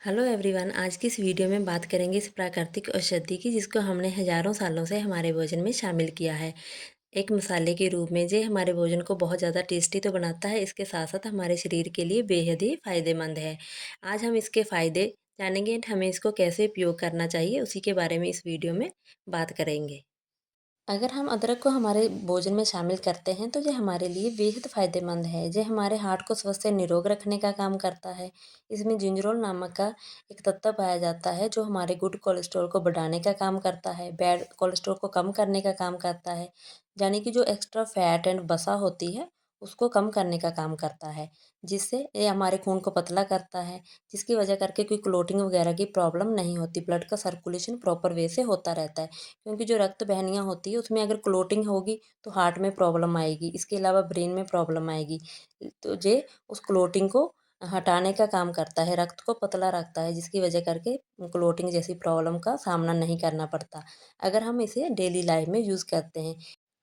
Hello everyone. आज की इस वीडियो में बात करेंगे इस प्राकृतिक औषधि की जिसको हमने हज़ारों सालों से हमारे भोजन में शामिल किया है। एक मसाले के रूप में ये हमारे भोजन को बहुत ज़्यादा टेस्टी तो बनाता है, इसके साथ साथ हमारे शरीर के लिए बेहद ही फ़ायदेमंद है। आज हम इसके फ़ायदे जानेंगे एंड हमें इसको कैसे उपयोग करना चाहिए उसी के बारे में इस वीडियो में बात करेंगे। अगर हम अदरक को हमारे भोजन में शामिल करते हैं तो ये हमारे लिए बेहद फ़ायदेमंद है। ये हमारे हार्ट को स्वस्थ निरोग रखने का काम करता है। इसमें जिंजरोल नामक का एक तत्व पाया जाता है जो हमारे गुड कोलेस्ट्रॉल को बढ़ाने का काम करता है, बैड कोलेस्ट्रॉल को कम करने का काम करता है। यानी कि जो एक्स्ट्रा फैट एंड वसा होती है उसको कम करने का काम करता है, जिससे ये हमारे खून को पतला करता है, जिसकी वजह करके कोई क्लोटिंग वगैरह की प्रॉब्लम नहीं होती। ब्लड का सर्कुलेशन प्रॉपर वे से होता रहता है। क्योंकि जो रक्त वाहिनियाँ होती है उसमें अगर क्लोटिंग होगी तो हार्ट में प्रॉब्लम आएगी, इसके अलावा ब्रेन में प्रॉब्लम आएगी। तो ये उस क्लोटिंग को हटाने का काम करता है, रक्त को पतला रखता है, जिसकी वजह करके क्लोटिंग जैसी प्रॉब्लम का सामना नहीं करना पड़ता अगर हम इसे डेली लाइफ में यूज़ करते हैं।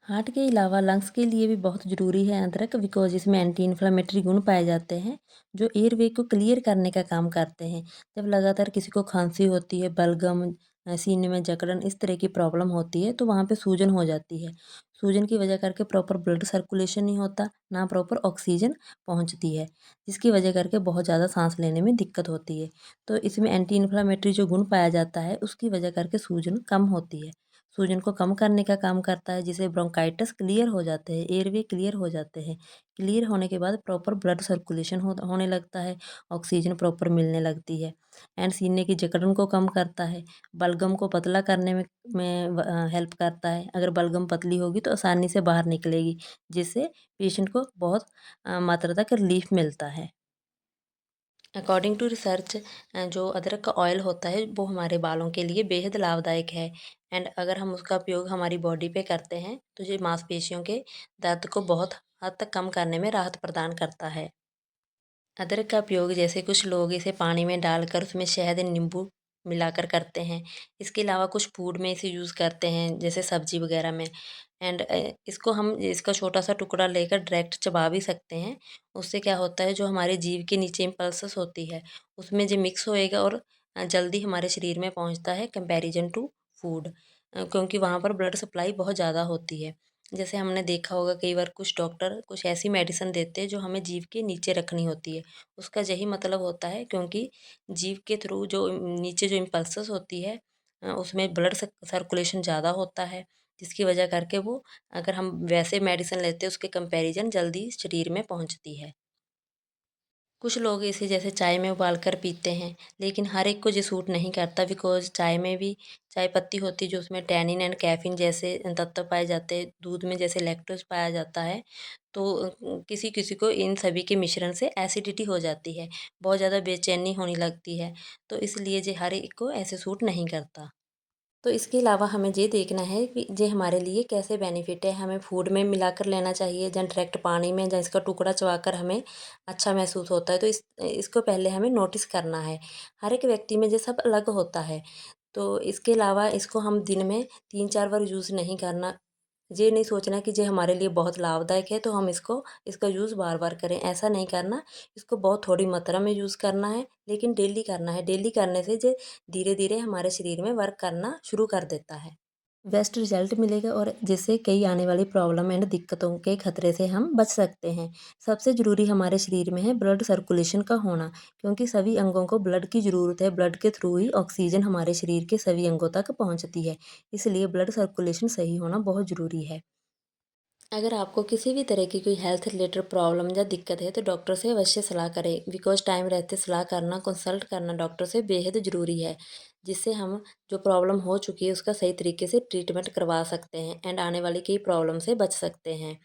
हार्ट के अलावा लंग्स के लिए भी बहुत ज़रूरी है अदरक, बिकॉज इसमें एंटी इन्फ्लेमेटरी गुण पाए जाते हैं जो एयरवे को क्लियर करने का काम करते हैं। जब लगातार किसी को खांसी होती है, बलगम, सीने में जकड़न, इस तरह की प्रॉब्लम होती है तो वहाँ पे सूजन हो जाती है। सूजन की वजह करके प्रॉपर ब्लड सर्कुलेशन नहीं होता, ना प्रॉपर ऑक्सीजन पहुँचती है, जिसकी वजह करके बहुत ज़्यादा सांस लेने में दिक्कत होती है। तो इसमें एंटी इन्फ्लेमेटरी जो गुण पाया जाता है उसकी वजह करके सूजन कम होती है। सूजन को कम करने का काम करता है, जिससे ब्रोंकाइटिस क्लियर हो जाते हैं, एयरवे क्लियर हो जाते हैं। क्लियर होने के बाद प्रॉपर ब्लड सर्कुलेशन होने लगता है, ऑक्सीजन प्रॉपर मिलने लगती है एंड सीने की जकड़न को कम करता है, बलगम को पतला करने में हेल्प करता है। अगर बलगम पतली होगी तो आसानी से बाहर निकलेगी, जिससे पेशेंट को बहुत मात्रा तक रिलीफ मिलता है। अकॉर्डिंग टू रिसर्च जो अदरक का ऑयल होता है वो हमारे बालों के लिए बेहद लाभदायक है एंड अगर हम उसका उपयोग हमारी बॉडी पे करते हैं तो ये मांसपेशियों के दर्द को बहुत हद तक कम करने में राहत प्रदान करता है। अदरक का उपयोग जैसे कुछ लोग इसे पानी में डालकर उसमें शहद नींबू मिलाकर करते हैं। इसके अलावा कुछ फूड में इसे यूज़ करते हैं जैसे सब्जी वगैरह में एंड इसको हम इसका छोटा सा टुकड़ा लेकर डायरेक्ट चबा भी सकते हैं। उससे क्या होता है जो हमारे जीभ के नीचे इम्पल्सेस होती है उसमें जो मिक्स होएगा और जल्दी हमारे शरीर में पहुंचता है कंपैरिजन टू फूड, क्योंकि वहाँ पर ब्लड सप्लाई बहुत ज़्यादा होती है। जैसे हमने देखा होगा कई बार कुछ डॉक्टर कुछ ऐसी मेडिसिन देते हैं जो हमें जीभ के नीचे रखनी होती है। उसका यही मतलब होता है क्योंकि जीभ के थ्रू जो नीचे जो इम्पल्सेस होती है उसमें ब्लड सर्कुलेशन ज़्यादा होता है, जिसकी वजह करके वो अगर हम वैसे मेडिसिन लेते हैं उसके कंपैरिजन जल्दी शरीर में पहुँचती है। कुछ लोग इसे जैसे चाय में उबाल कर पीते हैं, लेकिन हर एक को ये सूट नहीं करता बिकॉज़ चाय में भी चाय पत्ती होती है जो उसमें टैनिन एंड कैफ़ीन जैसे तत्व पाए जाते हैं, दूध में जैसे लैक्टोज़ पाया जाता है। तो किसी-किसी को इन सभी के मिश्रण से एसिडिटी हो जाती है, बहुत ज़्यादा बेचैनी होने लगती है, तो इसलिए ये हर एक को ऐसे सूट नहीं करता। तो इसके अलावा हमें ये देखना है कि ये हमारे लिए कैसे बेनिफिट है। हमें फूड में मिलाकर लेना चाहिए या डायरेक्ट पानी में या इसका टुकड़ा चबाकर हमें अच्छा महसूस होता है तो इसको पहले हमें नोटिस करना है। हर एक व्यक्ति में ये सब अलग होता है। तो इसके अलावा इसको हम दिन में 3-4 बार यूज़ नहीं करना। ये नहीं सोचना कि ये हमारे लिए बहुत लाभदायक है तो हम इसका यूज़ बार-बार करें, ऐसा नहीं करना। इसको बहुत थोड़ी मात्रा में यूज़ करना है, लेकिन डेली करना है। डेली करने से ये धीरे-धीरे हमारे शरीर में वर्क करना शुरू कर देता है। बेस्ट रिजल्ट मिलेगा और जिससे कई आने वाली प्रॉब्लम एंड दिक्कतों के खतरे से हम बच सकते हैं। सबसे ज़रूरी हमारे शरीर में है ब्लड सर्कुलेशन का होना, क्योंकि सभी अंगों को ब्लड की ज़रूरत है। ब्लड के थ्रू ही ऑक्सीजन हमारे शरीर के सभी अंगों तक पहुँचती है, इसलिए ब्लड सर्कुलेशन सही होना बहुत ज़रूरी है। अगर आपको किसी भी तरह की कोई हेल्थ रिलेटेड प्रॉब्लम या दिक्कत है तो डॉक्टर से अवश्य सलाह करें, बिकॉज टाइम रहते सलाह करना, कंसल्ट करना डॉक्टर से बेहद ज़रूरी है, जिससे हम जो प्रॉब्लम हो चुकी है उसका सही तरीके से ट्रीटमेंट करवा सकते हैं एंड आने वाली कई प्रॉब्लम से बच सकते हैं।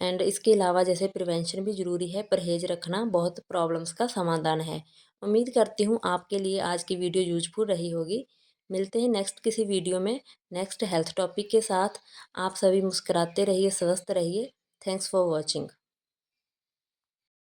एंड इसके अलावा जैसे प्रिवेंशन भी ज़रूरी है, परहेज़ रखना बहुत प्रॉब्लम्स का समाधान है। उम्मीद करती हूँ आपके लिए आज की वीडियो यूज़फुल रही होगी। मिलते हैं नेक्स्ट किसी वीडियो में, नेक्स्ट हेल्थ टॉपिक के साथ। आप सभी मुस्कुराते रहिए, स्वस्थ रहिए। Thanks for watching.